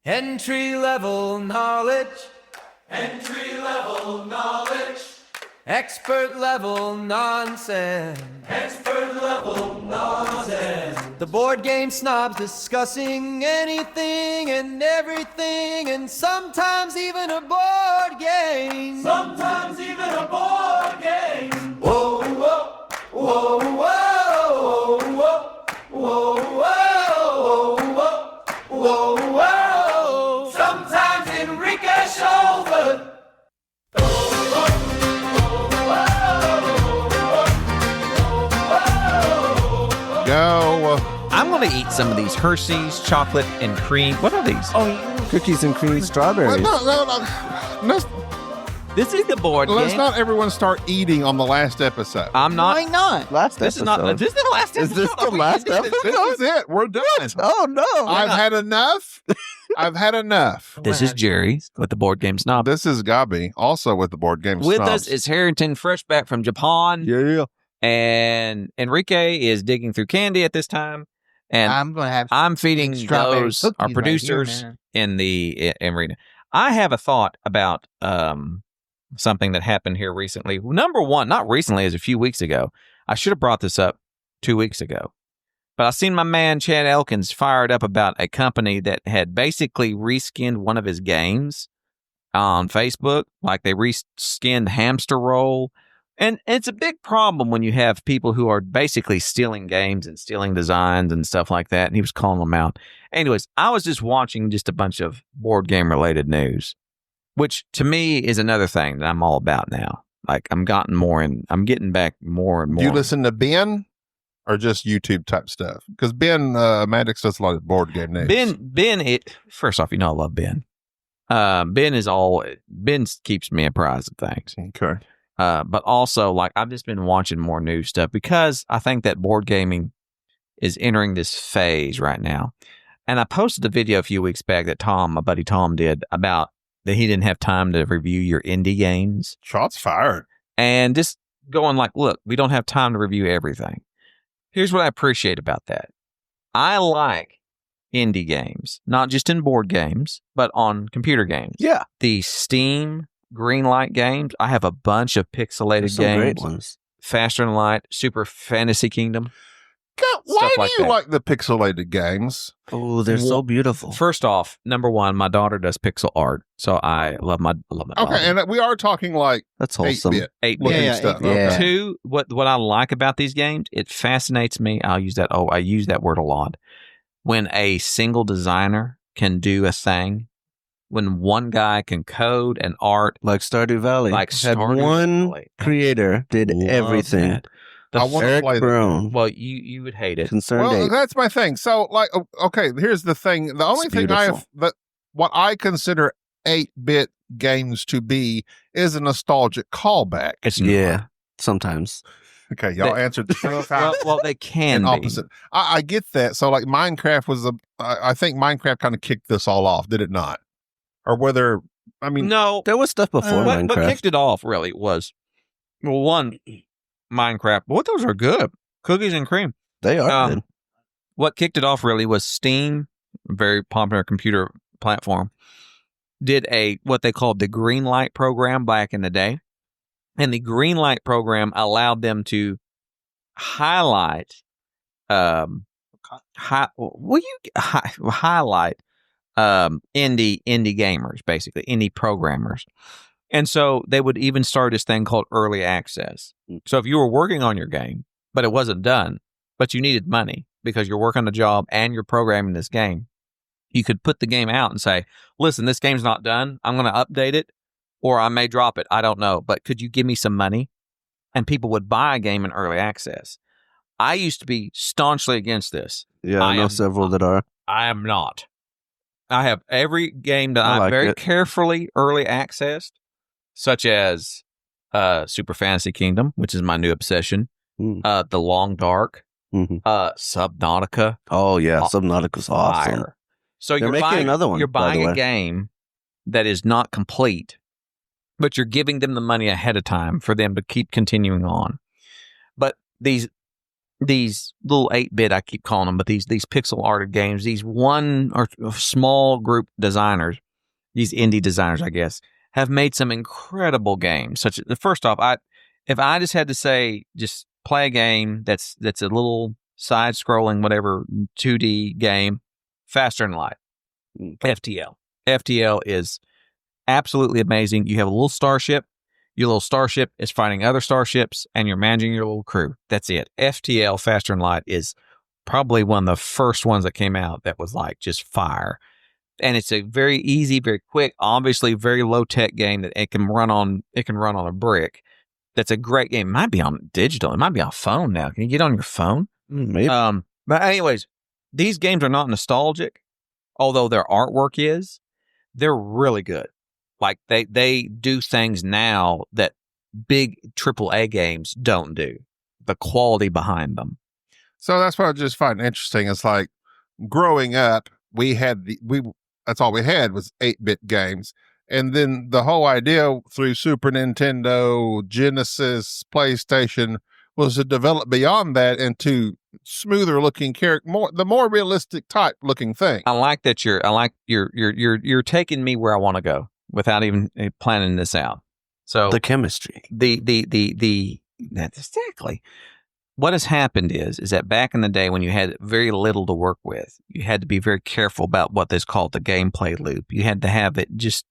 Entry level knowledge. Entry level knowledge. Expert level nonsense. Expert level nonsense. The board game snobs discussing anything and everything, and sometimes even a board game. Sometimes even a board game. Whoa, whoa, whoa, whoa, whoa, whoa, whoa, whoa, whoa, whoa. Sometimes Enrique Schulford. Go. I'm going to eat some of these Hershey's chocolate and cream. What are these? Cookies and cream strawberries. No, This is the board let's game. not everyone start eating on the last episode. I'm not. Why not? Last This is episode. not. This is the last Is episode. this the last episode? This is it. We're done. Oh no! I've had enough. I've had enough. This is Jerry with the Board Game Snob. This is Gabi, also with the board game. With Snobs. us is Harrington, fresh back from Japan, Yeah. and Enrique is digging through candy at this time. And I'm going to have I'm feeding strawberry those cookies our right producers here, man. in the arena. I have a thought about something that happened here recently. Number one, not recently, as a few weeks ago. I should have brought this up 2 weeks ago. But I seen my man Chad Elkins fired up about a company that had basically reskinned one of his games on Facebook. Like they reskinned Hamster Roll. And it's a big problem when you have people who are basically stealing games and stealing designs and stuff like that. And he was calling them out. Anyways, I was just watching just a bunch of board game related news, which to me is another thing that I'm all about now. Like I'm getting back more and more. Do you listen to Ben or just YouTube type stuff? Because Ben Maddox does a lot of board game news. First off, I love Ben. Ben keeps me apprised of things. Okay. But also, like, I've just been watching more new stuff because I think that board gaming is entering this phase right now. And I posted a video a few weeks back that my buddy Tom did about that he didn't have time to review your indie games. Shots fired. And just going like, look, we don't have time to review everything. Here's what I appreciate about that. I like indie games, not just in board games, but on computer games. Yeah. The Steam Greenlight games. I have a bunch of pixelated Some games. great ones. Faster Than Light, Super Fantasy Kingdom. God, why Stuff do like you that. like the pixelated games? Oh, they're so beautiful. First off, number one, my daughter does pixel art, so I love my daughter. Okay, and we are talking like That's wholesome. 8-bit 8-bit. looking Yeah, stuff. 8-bit. Okay. Two, what I like about these games, it fascinates me. I use that word a lot. When a single designer can do a thing, when one guy can code and art, Like Stardew Valley. like had Stardew one Valley. creator did Love everything. that. I want to Eric play that. Brown. Well, you would hate it. Concerned Well, Ape. that's my thing. So, like, okay, here's the thing. The only It's thing beautiful. what I consider 8-bit games to be is a nostalgic callback. It's not. Yeah. Sometimes. Okay, y'all answered the well, they can and be. opposite. I get that. So, like, Minecraft was I think Minecraft kind of kicked this all off, did it not? Or whether, I mean, No, There was stuff before what Minecraft. kicked it off really was, well, one, Minecraft. What those are good. Cookies and cream. They are Um, good. What kicked it off really was Steam, a very popular computer platform, did what they called the Greenlight program back in the day. And the Greenlight program allowed them to highlight, highlight indie gamers, basically indie programmers. And so they would even start this thing called early access. So if you were working on your game, but it wasn't done, but you needed money because you're working a job and you're programming this game, you could put the game out and say, listen, this game's not done. I'm going to update it or I may drop it. I don't know. But could you give me some money? And people would buy a game in early access. I used to be staunchly against this. Yeah, I know several that are. I am not. I have every game that I I like very it. carefully early accessed, such as Super Fantasy Kingdom, which is my new obsession, Mm. The Long Dark, Mhm. Subnautica. Oh, yeah. Oh, Subnautica's awesome. Fire. So They're you're making buying another one, You're by the buying a way. game that is not complete, but you're giving them the money ahead of time for them to keep continuing on. But these these little 8-bit, I keep calling them, but these pixel arted games, these one or small group designers, these indie designers, I guess, have made some incredible games. Such as, first off, if I just had to say, just play a game that's a little side scrolling, whatever 2D game, Faster Than Light, FTL. FTL is absolutely amazing. You have a little starship. Your little starship is fighting other starships, and you're managing your little crew. That's it. FTL, Faster Than Light, is probably one of the first ones that came out that was like just fire. And it's a very easy, very quick, obviously very low tech game that it can run on a brick. That's a great game. It might be on digital. It might be on phone now. Can you get on your phone? Maybe. But anyways, these games are not nostalgic, although their artwork is. They're really good. Like they do things now that big AAA games don't do. The quality behind them. So that's what I just find interesting. It's like growing up, that's all we had was 8-bit games. And then the whole idea through Super Nintendo, Genesis, PlayStation was to develop beyond that into smoother looking the more realistic type looking thing. I like that you're taking me where I want to go without even planning this out. So the chemistry. That's exactly. What has happened is that back in the day when you had very little to work with, you had to be very careful about what is called the gameplay loop. You had to have it just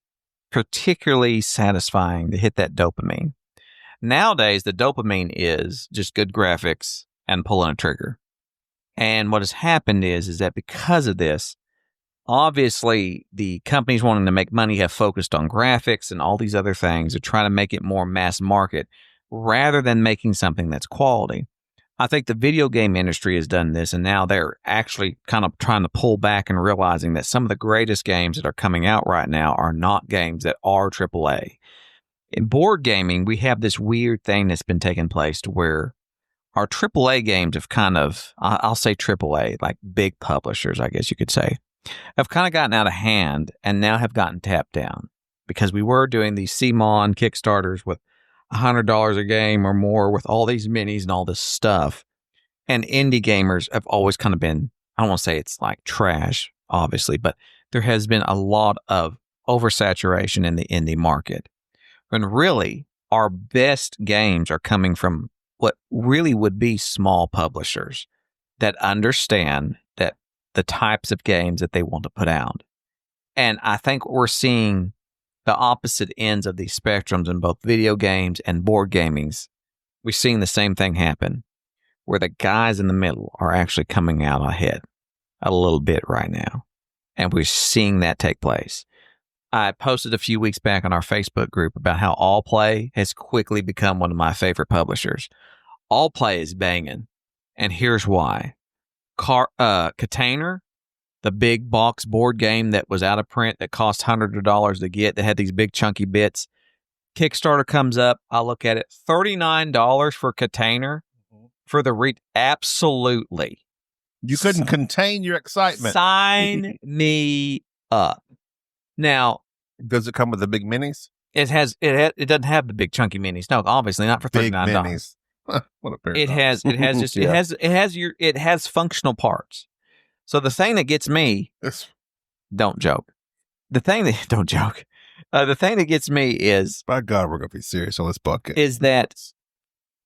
particularly satisfying to hit that dopamine. Nowadays, the dopamine is just good graphics and pulling a trigger. And what has happened is that because of this, obviously the companies wanting to make money have focused on graphics and all these other things to try to make it more mass market rather than making something that's quality. I think the video game industry has done this, and now they're actually kind of trying to pull back and realizing that some of the greatest games that are coming out right now are not games that are AAA. In board gaming, we have this weird thing that's been taking place to where our AAA games have kind of, I'll say AAA, like big publishers, I guess you could say, have kind of gotten out of hand and now have gotten tapped down because we were doing these CMON Kickstarters with $100 a game or more with all these minis and all this stuff. And indie gamers have always kind of been, I don't want to say it's like trash, obviously, but there has been a lot of oversaturation in the indie market. When really our best games are coming from what really would be small publishers that understand that the types of games that they want to put out. And I think we're seeing the opposite ends of these spectrums in both video games and board gamings. We're seeing the same thing happen, where the guys in the middle are actually coming out ahead a little bit right now. And we're seeing that take place. I posted a few weeks back on our Facebook group about how Allplay has quickly become one of my favorite publishers. Allplay is banging, and here's why. Container, the big box board game that was out of print that cost hundreds of dollars to get, that had these big chunky bits. Kickstarter comes up. I look at it, $39 for Container for the absolutely. You couldn't contain your excitement. Sign me up. Now, does it come with the big minis? It doesn't have the big chunky minis. No, obviously not for $39. Big minis. What a pair. It has functional parts. So the thing that gets me, don't joke. The thing that gets me is, by God, we're gonna be serious on this bucket. Is that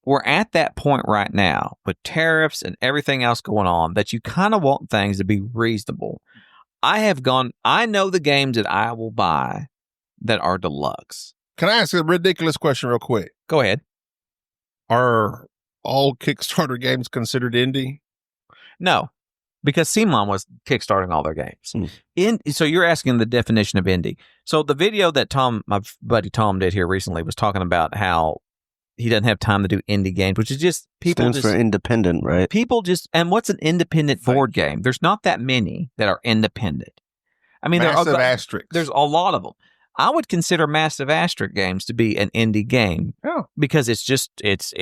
we're at that point right now with tariffs and everything else going on that you kind of want things to be reasonable. I know the games that I will buy that are deluxe. Can I ask a ridiculous question real quick? Go ahead. Are all Kickstarter games considered indie? No, because CMON was kickstarting all their games. So you're asking the definition of indie. So the video that my buddy Tom did here recently was talking about how he doesn't have time to do indie games, which is just people stands for independent, right? People just, and what's an independent board game? There's not that many that are independent. I mean, Massive Asterisks. There's a lot of them. I would consider Massive Asterisk games to be an indie game because it's just it's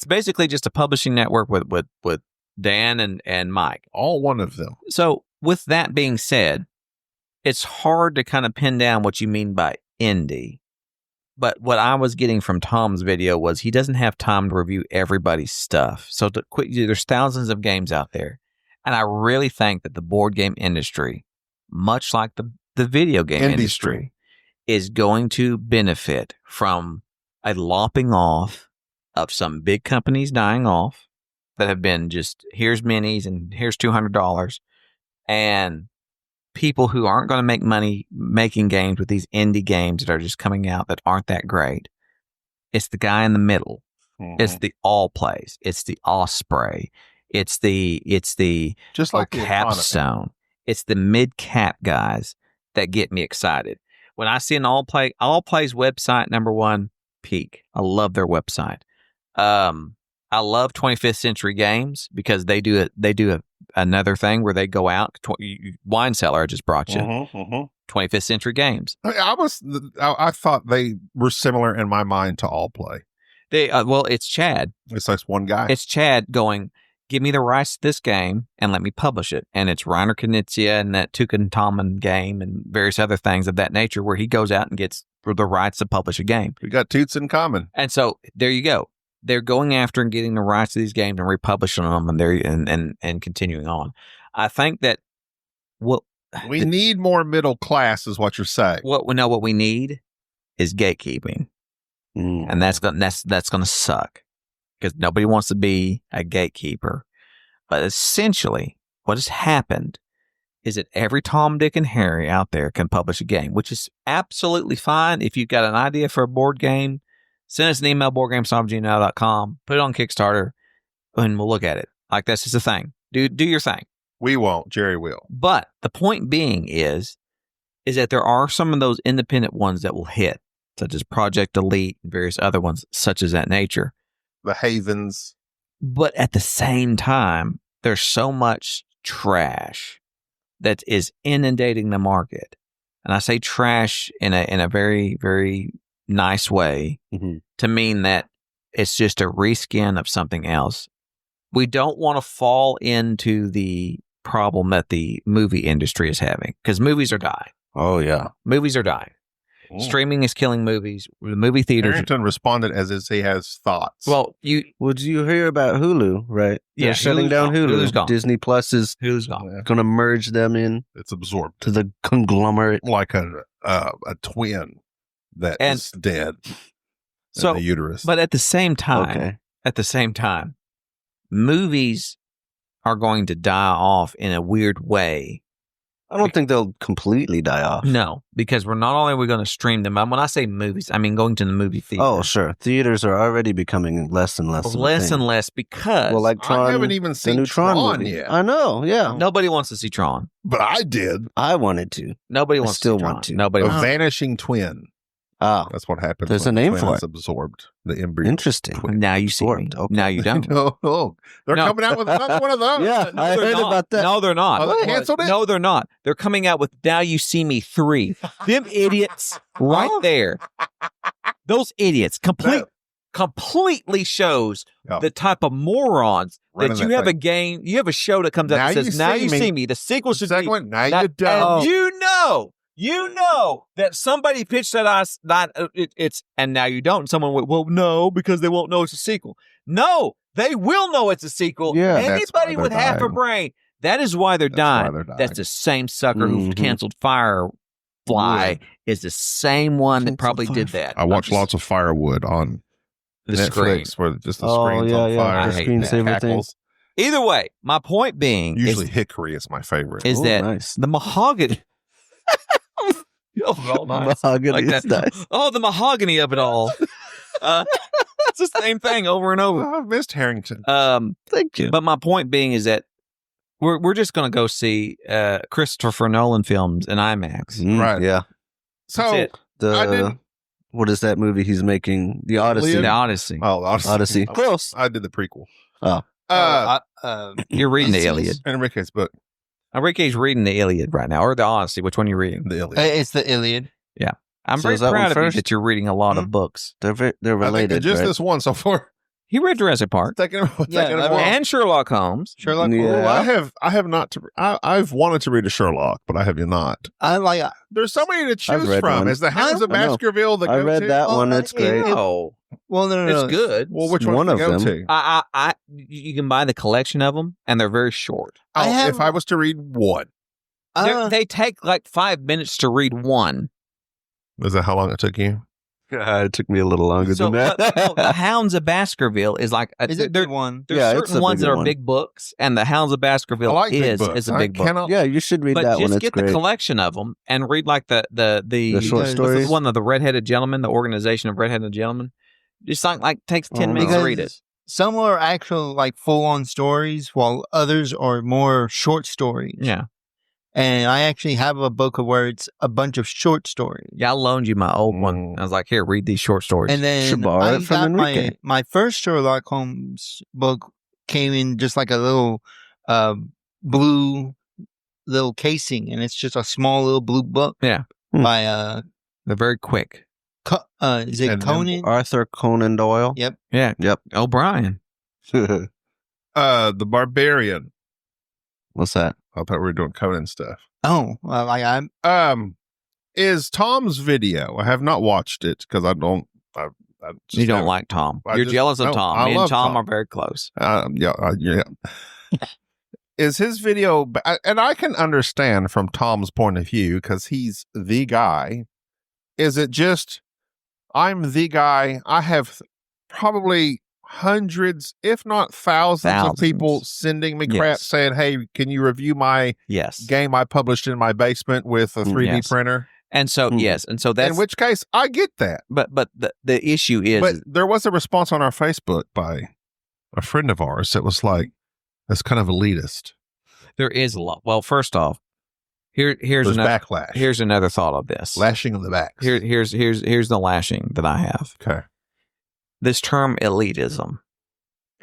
basically just a publishing network with Dan and Mike, all one of them. So with that being said, it's hard to kind of pin down what you mean by indie. But what I was getting from Tom's video was he doesn't have time to review everybody's stuff. So there's thousands of games out there. And I really think that the board game industry, much like the video game industry, is going to benefit from a lopping off of some big companies dying off that have been just, here's minis and here's $200, and people who aren't going to make money making games with these indie games that are just coming out that aren't that great. It's the guy in the middle. It's the All Plays. It's the Osprey. It's the Just like the economy. Capstone. It's the mid cap guys that get me excited. When I see an All Plays website, number one, peak. I love their website. I love 25th Century Games because they do another thing where they go out. Wine Cellar I just brought you. 25th Century Games. I thought they were similar in my mind to All Play. It's Chad. It's like one guy. It's Chad going, give me the rights to this game and let me publish it. And it's Reiner Knizia and that Tutankamon game and various other things of that nature where he goes out and gets the rights to publish a game. We got toots in common. And so there you go. They're going after and getting the rights to these games and republishing them and continuing on. I think that we need more middle class is what you're saying. What we need is gatekeeping. And that's going to suck because nobody wants to be a gatekeeper. But essentially what has happened is that every Tom, Dick, and Harry out there can publish a game, which is absolutely fine. If you've got an idea for a board game, send us an email, boardgamesnobgmail.com, put it on Kickstarter, and we'll look at it. Like, that's just a thing. Do your thing. We won't. Jerry will. But the point being is that there are some of those independent ones that will hit, such as Project Elite and various other ones such as that nature. The Havens. But at the same time, there's so much trash that is inundating the market. And I say trash in a very, very nice way to mean that it's just a reskin of something else. We don't want to fall into the problem that the movie industry is having because movies are dying. Oh, yeah. Movies are dying. Streaming is killing movies. The movie theaters. Harrington responded as if he has thoughts. Well, Would you hear about Hulu, right? Yeah, They're shutting Hulu's down gone. Hulu. Hulu's gone. Disney Plus is Hulu's gone. going to merge them in it's absorbed to the conglomerate. like a twin that is dead in the uterus. But at the same time, movies are going to die off in a weird way. I don't think they'll completely die off. No, because we're not only going to stream them. When I say movies, I mean going to the movie theater. Oh, sure. Theaters are already becoming less and less. of a Less thing. and less because Well, like Tron, I haven't even the seen new Tron movie. yet. I know, yeah. nobody wants to see Tron. But I did. I wanted to. Nobody I wants still to see Tron. want to. Nobody A wants vanishing twin. Ah, That's what happens. There's when a name the for twin it. is absorbed. The embryo. interesting. Now you see me. Absorbed, okay. Now you don't. No, they're No. coming out with another one of those. Yeah, I they're heard not. about that. No, they're not. Oh, they canceled it? No, they're not. They're coming out with Now You See Me 3. Them idiots right there. Those idiots completely shows Oh. the type of morons Running that you that have thing. a game, you have a show that comes out Now that says, You Now See You Me. See Me. The sequel should Second be. one, now Now- you don't. And you know that somebody pitched that it's and now you don't. And someone went, well, no, because they won't know it's a sequel. No, they will know it's a sequel. Yeah. That's Anybody why with they're half a dying. brain. That is why they're That's why dying. they're dying. That's the same sucker who Mhm. canceled Firefly is the same one that Canceled probably did Firefly. that. I watch lots of Firewood on the Netflix screen. where just the Oh, screen's yeah, on yeah, fire. I the hate screensaver that. thing. Cackles. Either way, my point being Usually Hickory is my favorite. is Oh, that nice. the mahogany. Oh, well, nice. Mahogany Like is that. nice. Oh, the mahogany of it all. It's the same thing over and over. I've missed Harrington. Thank you. But my point being is that we're just going to go see Christopher Nolan films in IMAX. Right. Yeah. So That's it. I The didn't- what is that movie he's making? The Odyssey. Iliad? The Odyssey. Oh, Odyssey. Odyssey. Close. I did the prequel. Oh. You're reading the Iliad. Enrique's book, Enrique's reading the Iliad right now, or the Odyssey. Which one are you reading? the Iliad. It's the Iliad. I'm So very is that one proud of you first? that you're reading a lot of books. They're I think related. just right? this one so far. He read Jurassic Park Taking a Yeah, walk. and Sherlock Holmes. Sherlock Yeah. Holmes. I have not. I've wanted to read a Sherlock, but I have not. I like. There's so many to choose read from. one. Is the Hounds of I know. Baskerville the I go-to? read that one. Oh, It's it- great. No, Well, no. it's good. Well, which One one of to go them. to? You can buy the collection of them, and they're very short. Oh, I have- if I was to read one, They take like 5 minutes to read one. is that how long it took you? It took me a little longer So, than that. but, no, the Hounds of Baskerville is like Is it there, the one? there's Yeah, it's certain a ones big that are one. big books, and the Hounds of Baskerville I like big is books. a big I book. cannot- Yeah, you should read But that just one. It's get great. the collection of them and read like the short what's stories? the one of the Redheaded Gentlemen, the organization of Redheaded Gentlemen. Just like takes 10 Oh, minutes to Because read it. some are actual like full on stories, while others are more short stories. Yeah, And I actually have a book of where it's a bunch of short stories. yeah. I loaned you my old one. I was like, here, read these short stories. And then Should borrow I it from got Enrique. my first Sherlock Holmes book came in just like a little blue little casing, and it's just a small little blue book. Yeah. By they're very quick. is it And then Conan? Arthur Conan Doyle. Yep. Yeah. Yep. O'Brien. The Barbarian. What's that? I thought we were doing Conan stuff. Oh, well, I'm Is Tom's video? I have not watched it because I don't. I just You don't haven't- like Tom. I You're just- jealous of no, Tom. I Me and love Tom Tom. are very close. Yeah. Is his video, and I can understand from Tom's point of view because he's the guy. Is it just, I'm the guy? I have probably hundreds, if not thousands of people Thousands. sending me crap Yes. saying, hey, can you review my Yes. game I published in my basement with a 3D Yes. printer? And so, Mhm. yes. And so that's, In which case, I get that. but the issue is, But there was a response on our Facebook by a friend of ours that was like, that's kind of elitist. there is a lot. Well, first off, here's There's another, backlash. here's another thought of this. lashing of the backs. Here's the lashing that I have. Okay. This term elitism.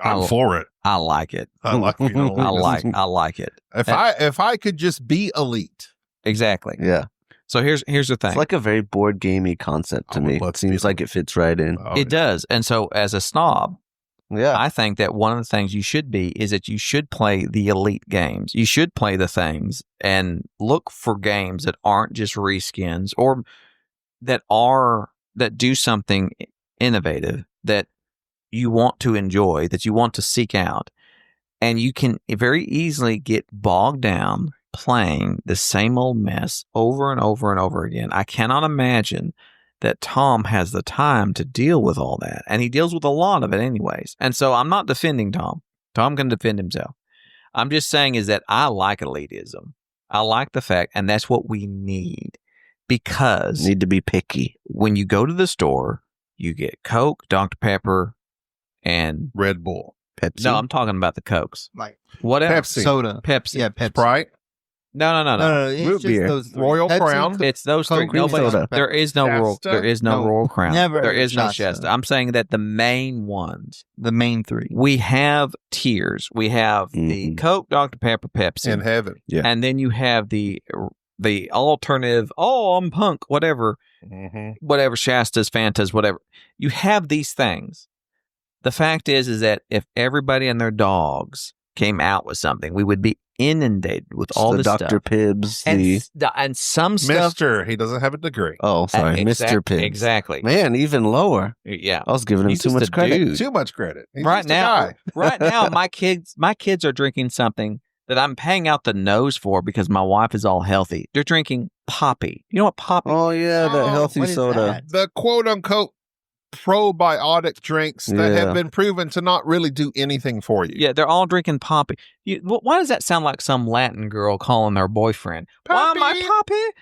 I'm for it. I like it. I like being elitist. I like it. If I could just be elite, Exactly. Yeah. So here's the thing. It's like a very board gamey concept to I would me. love It to be seems like it fits right in. oh, It does. And so as a snob, Yeah. I think that one of the things you should be is that you should play the elite games. You should play the things and look for games that aren't just reskins or that do something innovative that you want to enjoy, that you want to seek out. And you can very easily get bogged down playing the same old mess over and over and over again. I cannot imagine that Tom has the time to deal with all that. And he deals with a lot of it anyways. And so I'm not defending Tom. Tom can defend himself. I'm just saying is that I like elitism. I like the fact, and that's what we need. Because Need to be picky. when you go to the store, you get Coke, Dr. Pepper, and Red Bull, Pepsi. no, I'm talking about the Cokes. like Whatever. Pepsi, soda. Pepsi. Yeah, Pepsi. Sprite, No. No, it's Root just beer. those three. Royal Pepsi, Crown. It's those three. Coke, cream Nobody, soda. there is no Shasta? No Royal Crown. Never There is no Shasta. Shasta. I'm saying that the main ones. the main three. We have tiers. We have the Mhm. Coke, Dr. Pepper, Pepsi, in heaven. and then you have the alternative. Oh, I'm punk. Whatever, Shastas, Fantas, whatever. You have these things. The fact is that if everybody and their dogs came out with something, we would be inundated with all the this Dr. stuff. Pibbs. And some stuff. Mister, he doesn't have a degree. Oh, sorry. Mr. Pibbs. Exactly. Man, even lower. Yeah. I was giving him He's too just much a credit. dude. Too much credit. He's Right just a now, guy. right now, my kids are drinking something that I'm paying out the nose for because my wife is all healthy. They're drinking Poppy. You know what Poppy? Oh, yeah, that Oh, healthy what is soda. that? The quote unquote probiotic drinks that Yeah. have been proven to not really do anything for you. Yeah, they're all drinking Poppy. Why does that sound like some Latin girl calling their boyfriend? Why am I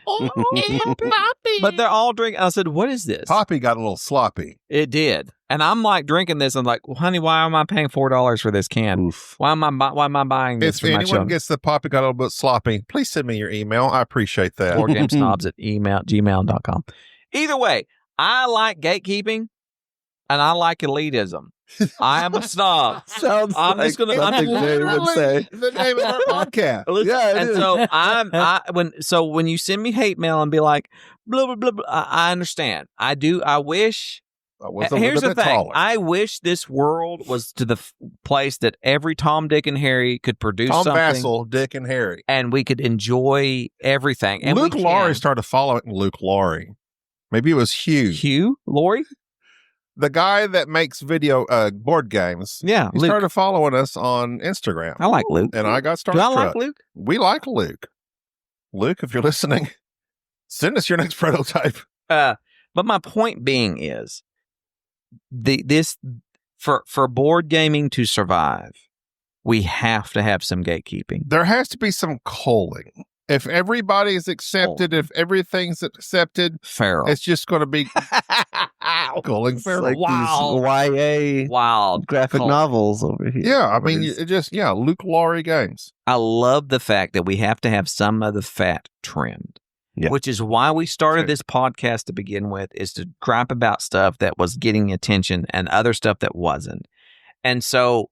Poppy? But they're all drinking. I said, what is this? Poppy got a little sloppy. It did. And I'm like drinking this. I'm like, well, honey, why am I paying $4 for this can? Oof. Why am I buying this If for my anyone children? gets the Poppy got a little bit sloppy, please send me your email. I appreciate that. BoardGameSnobs at gmail.com. Either way, I like gatekeeping and I like elitism. I am a snob. Sounds I'm like just gonna- something I'm- Jay would say. the name of our podcast. Yeah, it And is. so when you send me hate mail and be like blah blah blah, blah I understand. I wish I was a Here's little the bit thing. taller. I wish this world was to the place that every Tom, Dick, and Harry could produce Tom something, Vassell, Dick, and Harry. and we could enjoy everything. And Luke we Laurie can. started following Luke Laurie. Maybe it was Hugh, Hugh Laurie. the guy that makes video board games. Yeah, He Luke. started following us on Instagram, I like Luke. and I got Do starstruck. I like Luke? We like Luke. Luke, if you're listening, send us your next prototype. But my point being is this for board gaming to survive, we have to have some gatekeeping. There has to be some culling. If everybody's accepted, if everything's accepted, Feral. it's just going to be culling It's feral. like Wow. these YA Wild graphic cult. novels over here. Yeah, I mean, What is- it just Luke Laurie games. I love the fact that we have to have some of the fat trimmed. Yeah. Which is why we started Sure. this podcast to begin with, is to gripe about stuff that was getting attention and other stuff that wasn't. And so,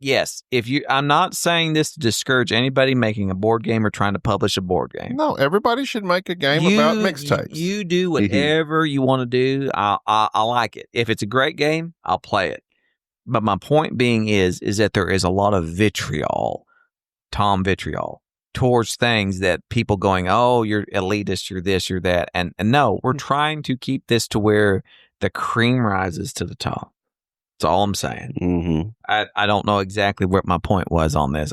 yes, I'm not saying this to discourage anybody making a board game or trying to publish a board game. No, everybody should make a game about mixtapes. You do whatever you want to do. I like it. If it's a great game, I'll play it. But my point being is that there is a lot of vitriol, Tom vitriol, towards things that people going, oh, you're elitist, you're this, you're that. And no, we're trying to keep this to where the cream rises to the top. That's all I'm saying. Mm-hmm. I don't know exactly what my point was on this.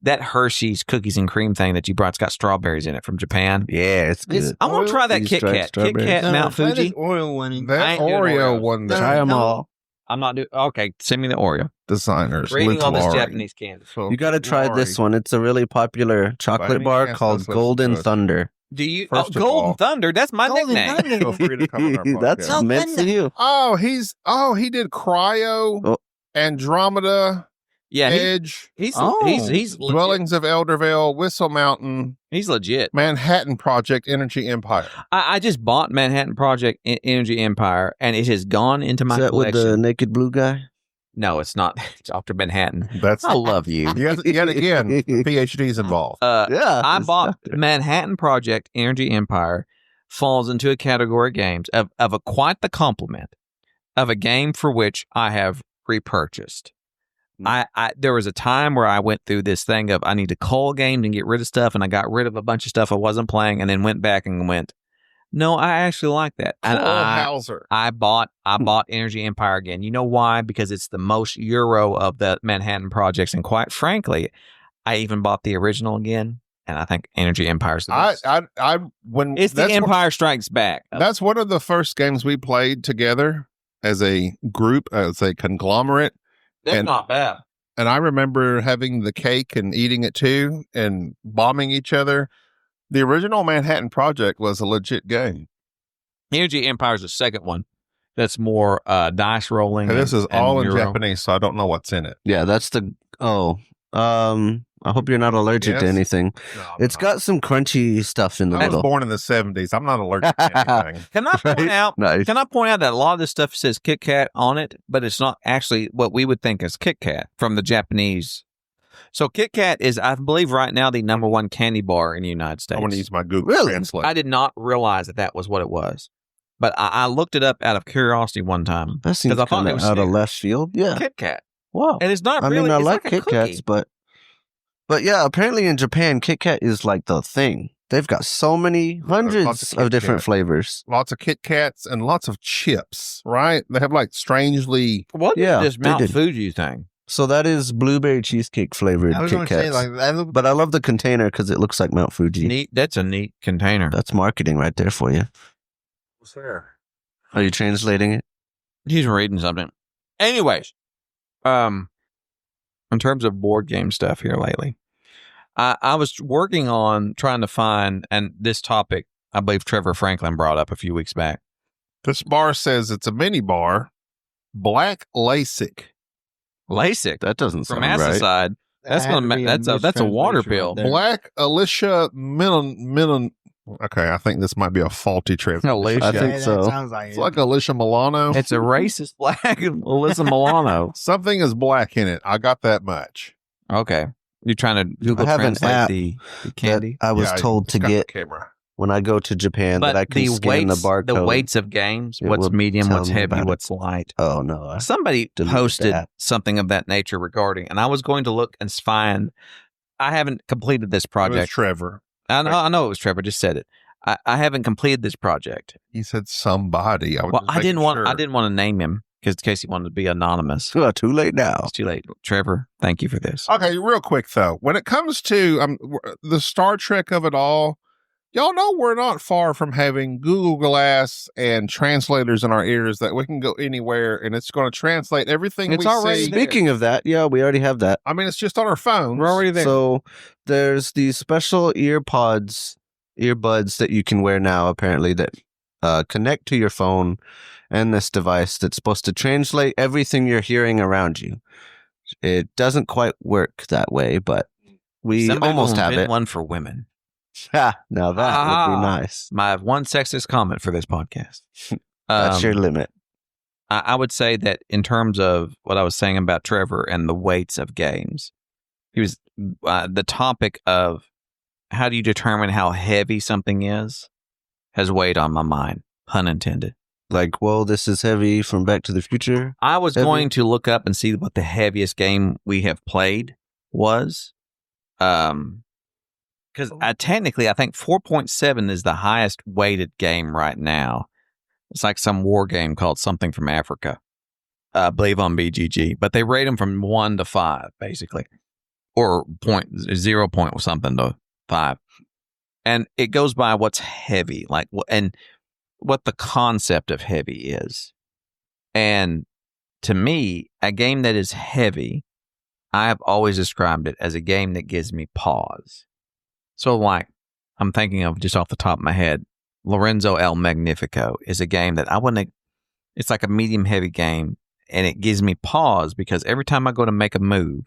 That Hershey's cookies and cream thing that you brought, it's got strawberries in it from Japan. Yeah, it's good. I want to try that These Kit dried Kat. Kit strawberries. Kat Mount Try Fuji. this Oreo one. I That ain't doing Oreo Oreos. one, No, Try them no. all. I'm not doing. Okay, send me the Oreo. designers. Reading Luke all this Laurie. Japanese candy. So, You got to try Laurie. this one. It's a really popular chocolate any bar chance called those lips Golden good? Thunder. Do you? First of Golden all- Thunder. That's my Golden nickname. Thunder. Feel free to come on our podcast. That's No meant for thunder. you. he did Cryo, Oh. Andromeda, Yeah, Edge, he's Oh. he's legit. Dwellings of Eldervale, Whistle Mountain, He's legit. Manhattan Project, Energy Empire. I just bought Manhattan Project Energy Empire, and it has gone into my Is that with collection. the naked blue guy? No, it's not. It's Dr. Manhattan. That's I love you. yet again. PhDs involved. Yeah. I it's bought out there. Manhattan Project Energy Empire falls into a category of games of quite the complement of a game for which I have repurchased. I there was a time where I went through this thing of I need to cull games and get rid of stuff, and I got rid of a bunch of stuff I wasn't playing, and then went back and went, no, I actually like that. And Cole Hauser. I bought Energy Empire again. You know why? Because it's the most Euro of the Manhattan projects, and quite frankly, I even bought the original again, and I think Energy Empire's the best. When It's the that's Empire Strikes Back. That's one of the first games we played together as a group, as a conglomerate. That's and- not bad. And I remember having the cake and eating it too and bombing each other. The original Manhattan Project was a legit game. Energy Empire's the second one. That's more dice rolling. And this is and all in Euro. Japanese, so I don't know what's in it. Yeah, that's the. I hope you're not allergic to Yes. anything. It's got some crunchy stuff in the I was middle. born in the 70s. I'm not allergic to anything. Can I point Right? out? Nice. Can I point out that a lot of this stuff says Kit Kat on it, but it's not actually what we would think as Kit Kat from the Japanese. So Kit Kat is, I believe, right now the number one candy bar in the United States. I want to use my Google Really? Translate. I did not realize that was what it was, but I looked it up out of curiosity one time. That seems I thought kind it of was out of Snickers. left field. Yeah. Kit Kat, Wow. and it's not I really. mean, I it's like a Kit cookie. Kats, but yeah, apparently in Japan, Kit Kat is like the thing. They've got so many lots of hundreds Kit of different Kat. flavors. Lots of Kit Kats and lots of chips, right? They have like strangely. What is Yeah, this they Mount did. Fuji thing? So that is blueberry cheesecake flavored I was Kit going to say, Kats. like, that look, But I love the container because it looks like Mount Fuji. Neat. That's a neat container. That's marketing right there for you. What's there? Are you translating it? He's reading something. Anyways, in terms of board game stuff here lately, I was working on trying to find, and this topic I believe Trevor Franklin brought up a few weeks back. This bar says it's a mini bar. Black LASIK. LASIK That doesn't from sound right. Asticide. That's that had gonna to be that's a water mistranslation pill. right there. Black Alicia Millan. Okay, I think this might be a faulty translation. Alicia. I think that so. sounds like It's it. like Alicia Milano. It's a racist black Alyssa Milano. Something is black in it. I got that much. Okay, you're trying to Google I have an translate app the That candy. I was Yeah, told to it's got the get camera. when I go to Japan that I can scan the barcode. the weights of games, It what's will medium, tell what's me heavy, about it. what's light. Oh no! Somebody deleted posted that. something of that nature regarding, and I was going to look and find. I haven't completed this It was project. Trevor. I know it was Trevor. Just said it. I haven't completed this project. He said somebody. Well, I didn't want to name him because in case he wanted to be anonymous. Well, too late now. It's too late. Trevor, thank you for this. Okay, real quick though, when it comes to the Star Trek of it all, y'all know we're not far from having Google Glass and translators in our ears that we can go anywhere and it's going to translate everything It's we already see. there. Speaking of that, yeah, we already have that. I mean, it's just on our phones. We're already there. So there's these special earbuds that you can wear now, apparently, that connect to your phone and this device that's supposed to translate everything you're hearing around you. It doesn't quite work that way, but we Somebody almost will have invent it. one for women. Ha, now that would Ah. be nice. My one sexist comment for this podcast. That's your limit. I would say that in terms of what I was saying about Trevor and the weights of games, he was the topic of how do you determine how heavy something is has weighed on my mind, pun intended. Like, well, this is heavy from Back to the Future. I was Heavy? going to look up and see what the heaviest game we have played was. Because technically, I think 4.7 is the highest weighted game right now. It's like some war game called Something from Africa, I believe on BGG. But they rate them from 1 to 5, basically. Or 0 point something to 5. And it goes by what's heavy, and what the concept of heavy is. And to me, a game that is heavy, I have always described it as a game that gives me pause. So, like, I'm thinking of just off the top of my head, Lorenzo El Magnifico is a game that it's like a medium heavy game, and it gives me pause because every time I go to make a move,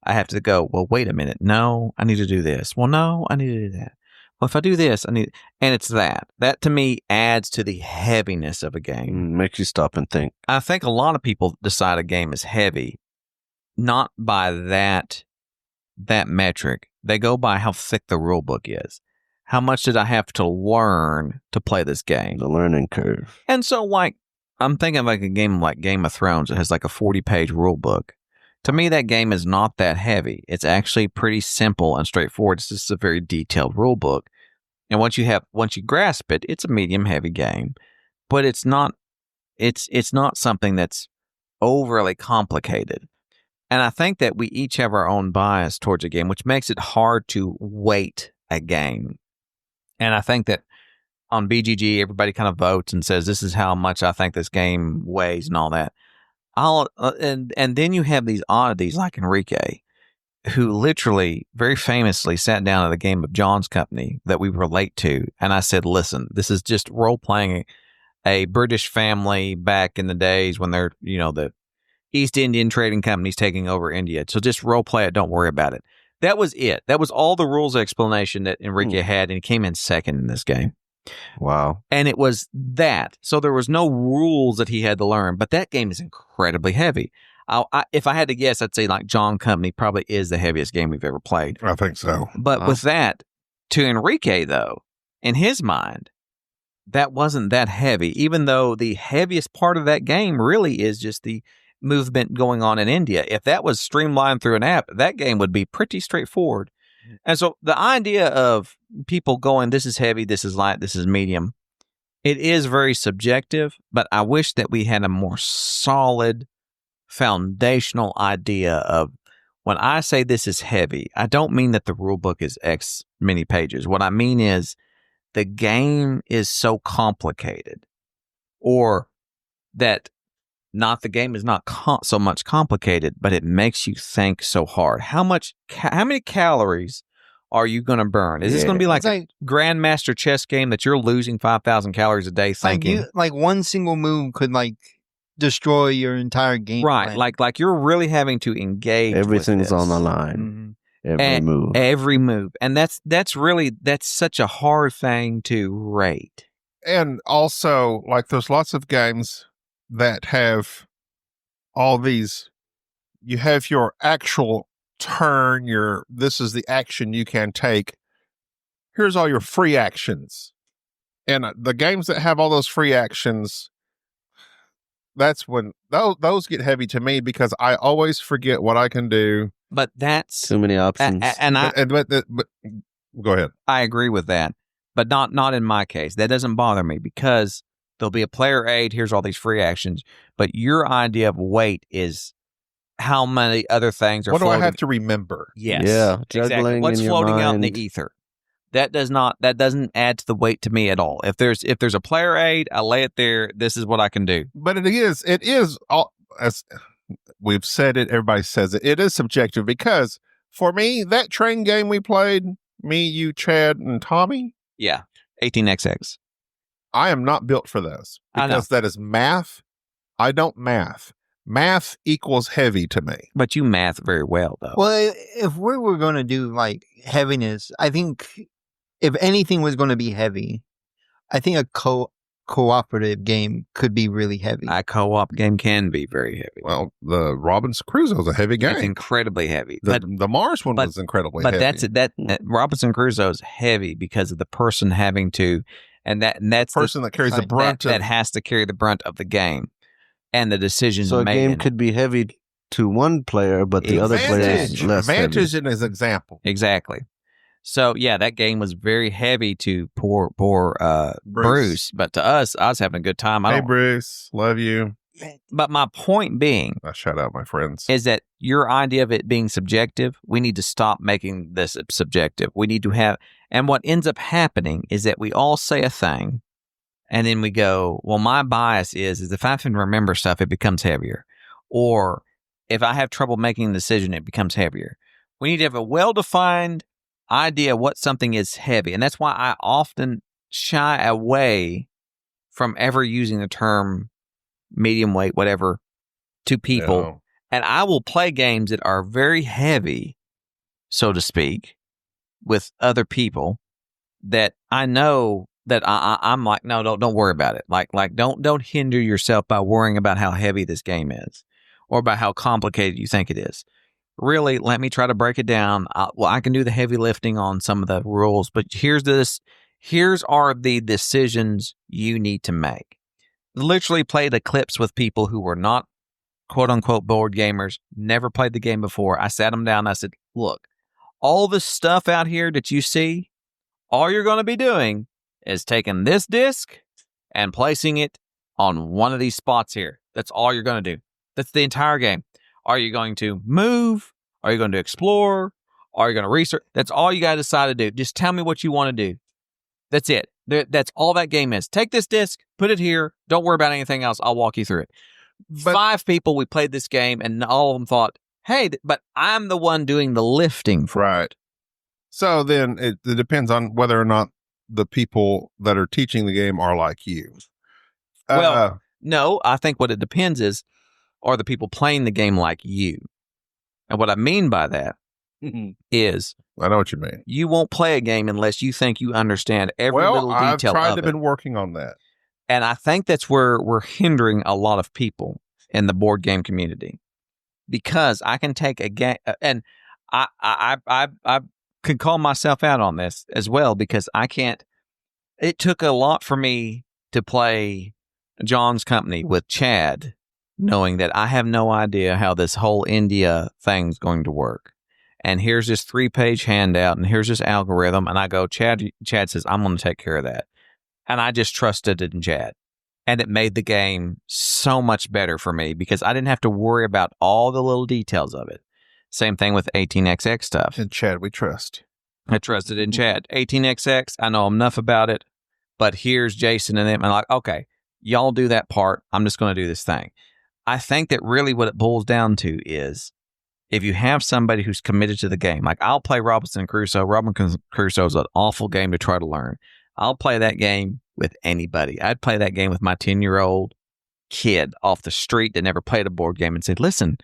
I have to go, well, wait a minute. No, I need to do this. Well, no, I need to do that. Well, if I do this, and it's that. That to me adds to the heaviness of a game. Makes you stop and think. I think a lot of people decide a game is heavy, not by that metric. They go by how thick the rule book is. How much did I have to learn to play this game? The learning curve. And so, like, I'm thinking of like a game like Game of Thrones that has like a 40-page rule book. To me, that game is not that heavy. It's actually pretty simple and straightforward. It's just a very detailed rule book. And once you grasp it, it's a medium heavy game. But it's not something that's overly complicated. And I think that we each have our own bias towards a game, which makes it hard to weight a game. And I think that on BGG, everybody kind of votes and says, this is how much I think this game weighs and all that. And then you have these oddities like Enrique, who literally very famously sat down at a game of John's Company that we relate to. And I said, listen, this is just role-playing a British family back in the days when they're, the East Indian trading companies taking over India. So just role play it. Don't worry about it. That was it. That was all the rules explanation that Enrique had, and he came in second in this game. Wow. And it was that. So there was no rules that he had to learn, but that game is incredibly heavy. If I had to guess, I'd say like John Company probably is the heaviest game we've ever played. I think so. But with that, to Enrique, though, in his mind, that wasn't that heavy, even though the heaviest part of that game really is just the movement going on in India. If that was streamlined through an app, that game would be pretty straightforward. And so the idea of people going, this is heavy, this is light, this is medium, it is very subjective, but I wish that we had a more solid foundational idea of when I say this is heavy, I don't mean that the rule book is X many pages. What I mean is the game is so complicated, or that not the game is not so much complicated, but it makes you think so hard. How many calories are you going to burn? Is this going to be like a grandmaster chess game that you're losing 5,000 calories a day thinking? Like one single move could destroy your entire game. Right. plan. Like you're really having to engage. Everything's with on the this. line. Mhm. Every move. And that's such a hard thing to rate. And also, like, there's lots of games that have all these. You have your actual turn. This is the action you can take, here's all your free actions. And the games that have all those free actions, that's when those get heavy to me because I always forget what I can do. But that's Too many options. and But go ahead. I agree with that, but not in my case. That doesn't bother me because there'll be a player aid. Here's all these free actions, but your idea of weight is how many other things are. What do I floating. have to remember? Yes, Yeah, exactly. juggling What's in your floating out in the mind. ether? That doesn't add to the weight to me at all. If there's a player aid, I lay it there. This is what I can do. But it is all, as we've said it, everybody says it is subjective because for me, that train game we played, me, you, Chad, and Tommy, Yeah, 18xx. I am not built for those I know. because that is math. I don't math. Math equals heavy to me. But you math very well, though. Well, if we were going to do like heaviness, I think if anything was going to be heavy, I think a cooperative game could be really heavy. A co-op game can be very heavy. Well, the Robinson Crusoe is a heavy It's game. incredibly heavy. The Mars one but- was incredibly But heavy. that Robinson Crusoe is heavy because of the person having to, and that's person that carries the that- brunt that of has to carry the brunt of the game and the decisions So a made. game in it. could be heavy to one player, but the other player is less heavy. advantage in his example. Exactly. So yeah, that game was very heavy to poor Bruce. But to us, I was having a good time. Hey, Bruce, love you. But my point being I shout out my friends. is that your idea of it being subjective, we need to stop making this subjective. We need to have, and what ends up happening is that we all say a thing, and then we go, well, my bias is if I can remember stuff, it becomes heavier. Or if I have trouble making a decision, it becomes heavier. We need to have a well-defined idea what something is heavy. And that's why I often shy away from ever using the term medium weight, whatever, to people. Yeah. And I will play games that are very heavy, so to speak, with other people that I know that I'm like, no, don't worry about it. Like don't hinder yourself by worrying about how heavy this game is or about how complicated you think it is. Really, let me try to break it down. I can do the heavy lifting on some of the rules, but here's are the decisions you need to make. Literally played clips with people who were not quote unquote board gamers, never played the game before. I sat them down and I said, look, all this stuff out here that you see, all you're going to be doing is taking this disc and placing it on one of these spots here. That's all you're going to do. That's the entire game. Are you going to move? Are you going to explore? Are you going to research? That's all you got to decide to do. Just tell me what you want to do. That's it. That's all that game is. Take this disc, put it here. Don't worry about anything else. I'll walk you through it. But- 5 people, we played this game, and all of them thought, hey, but I'm the one doing the lifting for Right. So then it depends on whether or not the people that are teaching the game are like you. Well, No, I think what it depends is, are the people playing the game like you? And what I mean by that is I know what you mean. you won't play a game unless you think you understand every little Well, I've detail tried of to it. been working on that. And I think that's where we're hindering a lot of people in the board game community, because I can take a game, and I can call myself out on this as well, because I can't. It took a lot for me to play John's Company with Chad, knowing that I have no idea how this whole India thing's going to work. And here's this 3-page handout, and here's this algorithm, and I go, Chad says, I'm going to take care of that. And I just trusted in Chad. And it made the game so much better for me because I didn't have to worry about all the little details of it. Same thing with 18xx stuff. And Chad, we trust. I trusted in Chad. 18xx, I know enough about it, but here's Jason and them. And I'm like, okay, y'all do that part. I'm just going to do this thing. I think that really what it boils down to is if you have somebody who's committed to the game, like I'll play Robinson Crusoe. Robinson Crusoe is an awful game to try to learn. I'll play that game with anybody. I'd play that game with my 10-year-old kid off the street that never played a board game and said, listen,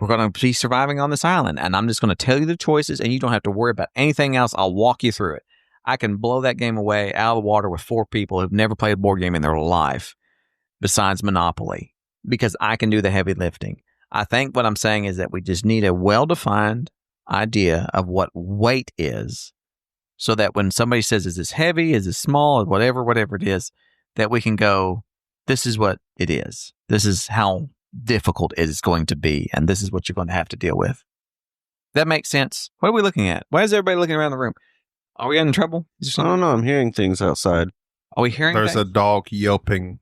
we're going to be surviving on this island, and I'm just going to tell you the choices, and you don't have to worry about anything else. I'll walk you through it. I can blow that game away out of the water with 4 people who've never played a board game in their life besides Monopoly, because I can do the heavy lifting. I think what I'm saying is that we just need a well-defined idea of what weight is so that when somebody says, is this heavy, is this small, or whatever it is, that we can go, this is what it is. This is how difficult it is going to be, and this is what you're going to have to deal with. That makes sense. What are we looking at? Why is everybody looking around the room? Are we in trouble? I don't know. I'm hearing things outside. Are we hearing There's a things? dog yelping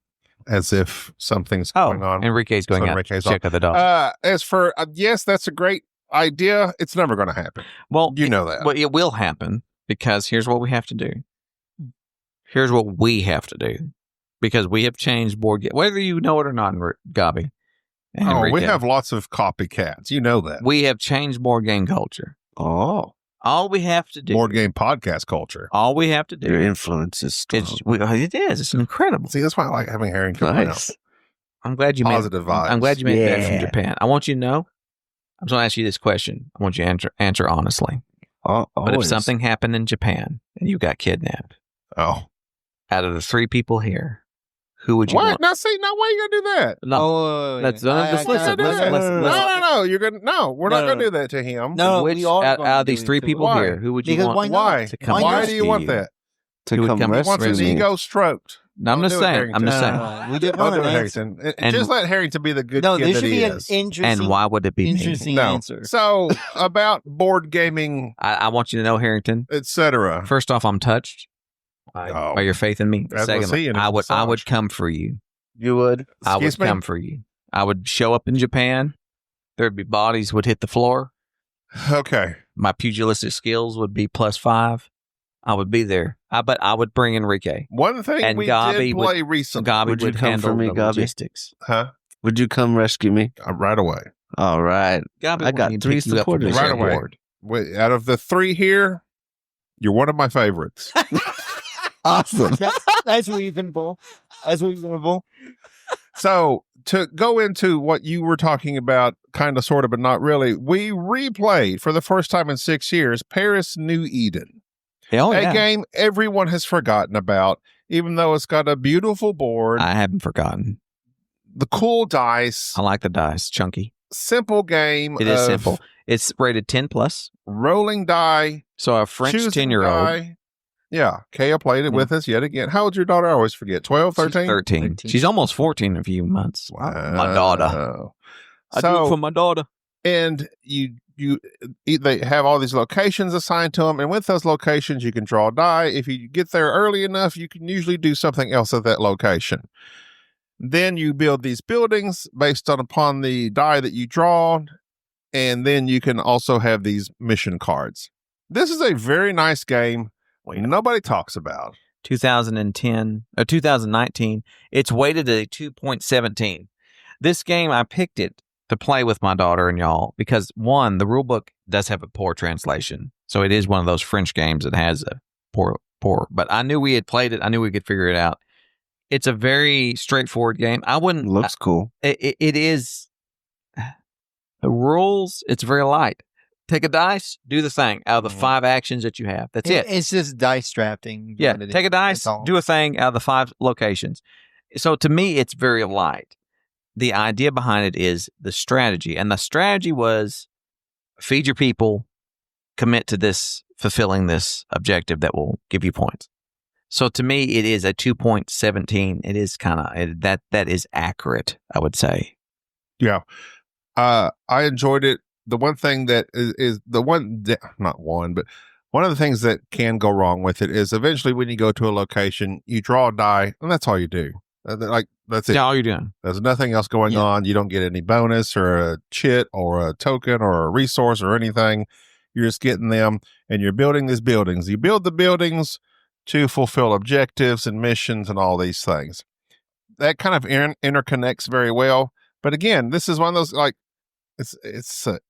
as if something's going on. Enrique's going So out Enrique's to check out the dog. As for, yes, that's a great idea. It's never going to happen. Well, You know that. Well, it will happen because here's what we have to do. Here's what we have to do because we have changed board game. Whether you know it or not, Gabi. and Oh, we Enrique, have lots of copycats. You know that. we have changed board game culture. Oh, All we have to do. Board game podcast culture. All we have to do. your influence is strong. It is. It's incredible. See, that's why I like having Harrington around. Nice. I'm glad you Positive made. vibes. I'm glad you made that from Yeah. Japan. I want you to know. I'm just going to ask you this question. I want you to answer honestly. But if Always. something happened in Japan and you got kidnapped, Oh. out of the 3 people here, who would you What? want? Now, see, no way you're going to do that. No, Oh, let's Why listen. you gonna do Listen, that? listen, No, listen. no, you're gonna no. We're not No, gonna no. do that to him. No, Which we are out gonna of do these it 3 to people him. here, who would you Because want? why not? Why? To come Why rescue do you want you? that? to He would come come- rescue Wants his me. ego stroked. No, I'm Don't just do it, saying. I'm Harrington. just saying. We just Don't want do an it, answer. Harrington. And- Just let Harrington be the good No, kid there that should he be an is. interesting, And why would it be me? interesting No. answer. So about board gaming, I want you to know, Harrington. etc. First off, I'm touched Oh. by your faith in me. That's what Secondly, seeing is I would massage. come for you. You would. I would Excuse me? come for you. I would show up in Japan. There'd be bodies would hit the floor. Okay. My pugilistic skills would be +5. I would be there. But I would bring Enrique. One thing And we Gabi did play recently, Gabi Would you would come handle for me, the Gabi? logistics. huh? Would you come rescue me? Right away. All right. Gabi I got wanted to 3 pick you up from the supporters. Right away. airport. Wait, out of the 3 here, you're one of my favorites. Awesome. That's reasonable. That's reasonable. So to go into what you were talking about, kind of, sort of, but not really, we replayed for the first time in 6 years Paris New Eden, Oh, a yeah. game everyone has forgotten about, even though it's got a beautiful board, I haven't forgotten. the cool dice, I like the dice. Chunky. simple game. It is of simple. It's rated 10+. Rolling die, So a French choosing 10-year-old. die. Yeah, Kaya played it with us yet again. How old's your daughter? I always forget. 12, 13? 13. She's almost 14 in a few months. My daughter. Wow. I do it for my daughter. And they have all these locations assigned to them, and with those locations you can draw a die. If you get there early enough, you can usually do something else at that location. Then you build these buildings based upon the die that you draw, and then you can also have these mission cards. This is a very nice game nobody talks about. 2010 or 2019. It's weighted at a 2.17. This game, I picked it to play with my daughter and y'all because, one, the rule book does have a poor translation. So it is one of those French games that has a poor. But I knew we had played it. I knew we could figure it out. It's a very straightforward game. I wouldn't. Looks cool. It is. The rules, it's very light. Take a dice, do the thing out of the 5 actions that you have. That's it. It's just dice drafting. Yeah, what it take a is. dice, That's all. do a thing out of the 5 locations. So to me, it's very light. The idea behind it is the strategy. And the strategy was feed your people, commit to this, fulfilling this objective that will give you points. So to me, it is a 2.17. It is kind of, that is accurate, I would say. Yeah. I enjoyed it. The one thing that is the one, not one, but one of the things that can go wrong with it is eventually when you go to a location, you draw a die, and that's all you do. Like, that's it. Yeah, all you're doing. There's nothing else going on. You don't get any bonus or a chit or a token or a resource or anything. You're just getting them, and you're building these buildings. You build the buildings to fulfill objectives and missions and all these things. That kind of interconnects very well. But again, this is one of those, like, it's a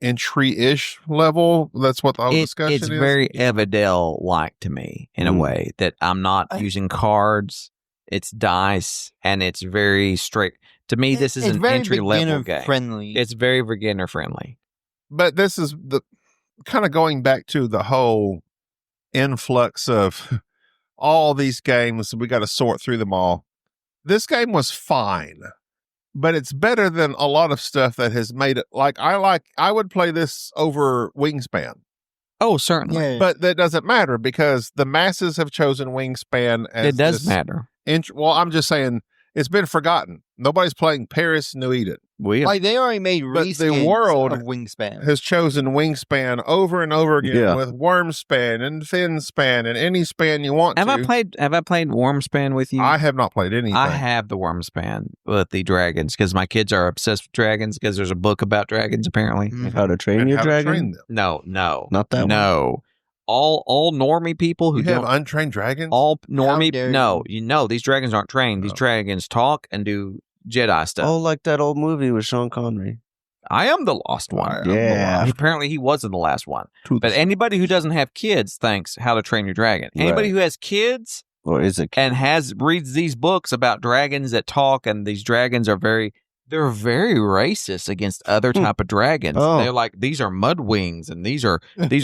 entry-ish level. That's what the whole discussion It's is. very Everdell-like to me in a way that I'm not using cards. It's dice, and it's very straight. To me, this is It's an very entry-level game. friendly. It's very beginner-friendly. But this is the kind of going back to the whole influx of all these games. We got to sort through them all. This game was fine, but it's better than a lot of stuff that has made it. I would play this over Wingspan. Oh, certainly. Yeah. But that doesn't matter because the masses have chosen Wingspan as It does this matter. well, I'm just saying it's been forgotten. Nobody's playing Paris New Eden. We Like they already made But the reskins world of Wingspan. Has chosen Wingspan over and over again Yeah. with Wormspan and Finspan and any span you want Have to. I played Wormspan with you? I have not played anything. I have the Wormspan with the dragons because my kids are obsessed with dragons because there's a book about dragons apparently. Mhm. How to Train And Your how to Dragon. train them. No, Not that one. no. All normie people who You have don't untrained dragons? all normie dare no, you know these dragons aren't trained. These Oh. dragons talk and do Jedi stuff. Oh, like that old movie with Sean Connery. I am the lost one. I am the Yeah. lost. Apparently he wasn't the last one. To But the- anybody who doesn't have kids thinks How to Train Your Dragon. Anybody Right. who has kids or is it? and reads these books about dragons that talk, and these dragons are they're very racist against other type of dragons. Oh. They're like, these are mud wings, and these are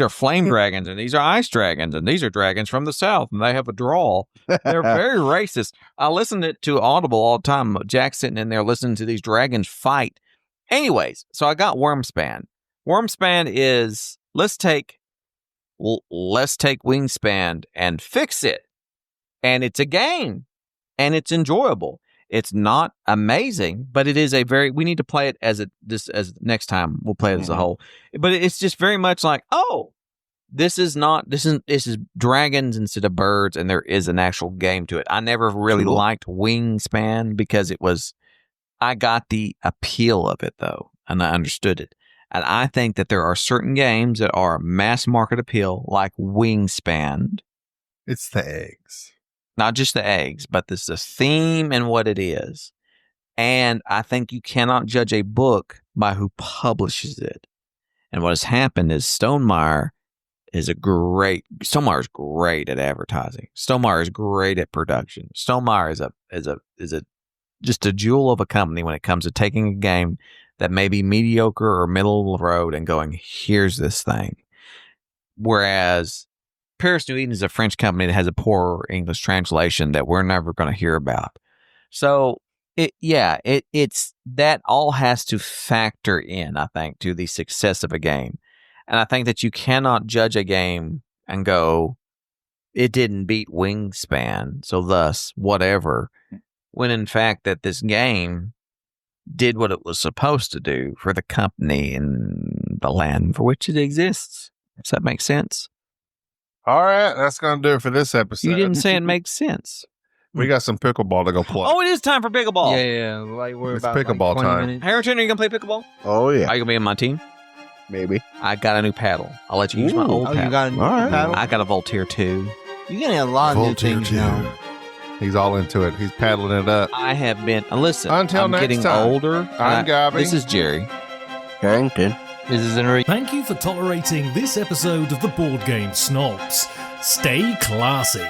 flame dragons, and these are ice dragons, and these are dragons from the south, and they have a drawl. They're very racist. I listen to Audible all the time. Jack's sitting in there listening to these dragons fight. Anyways, so I got Wormspan. Wormspan is let's take Wingspan and fix it. And it's a game. And it's enjoyable. It's not amazing, but it is we need to play it as next time we'll play it as a whole. But it's just very much like, oh, this is dragons instead of birds, and there is an actual game to it. I never really Cool. liked Wingspan because I got the appeal of it though, and I understood it. And I think that there are certain games that are mass market appeal, like Wingspan. It's the eggs. Not just the eggs, but this the theme and what it is. And I think you cannot judge a book by who publishes it. And what has happened is Stonemaier is great at advertising. Stonemaier is great at production. Stonemaier is just a jewel of a company when it comes to taking a game that may be mediocre or middle of the road and going, here's this thing. Whereas Paris New Eden is a French company that has a poor English translation that we're never going to hear about. So it's that all has to factor in, I think, to the success of a game. And I think that you cannot judge a game and go, it didn't beat Wingspan, so thus whatever, when in fact that this game did what it was supposed to do for the company and the land for which it exists. Does that make sense? All right, that's going to do it for this episode. You didn't say it makes sense. We got some pickleball to go play. Oh, it is time for pickleball. Yeah. Like we're It's about pickleball 20 time. minutes. Harrington, are you going to play pickleball? Oh Are yeah, you going to be on my team? maybe. I got a new paddle. I'll let you use my Ooh. old Oh, paddle. you got a new All right. paddle? I got a Voltaire 2. You're getting a lot of new Voltaire things too. now. He's all into it. He's paddling it up. I have been, listen, Until I'm next getting time, older. I'm Gabby. This is Jerry. Harrington. This is Enrique. Thank you for tolerating this episode of the Board Game Snobs. Stay classy.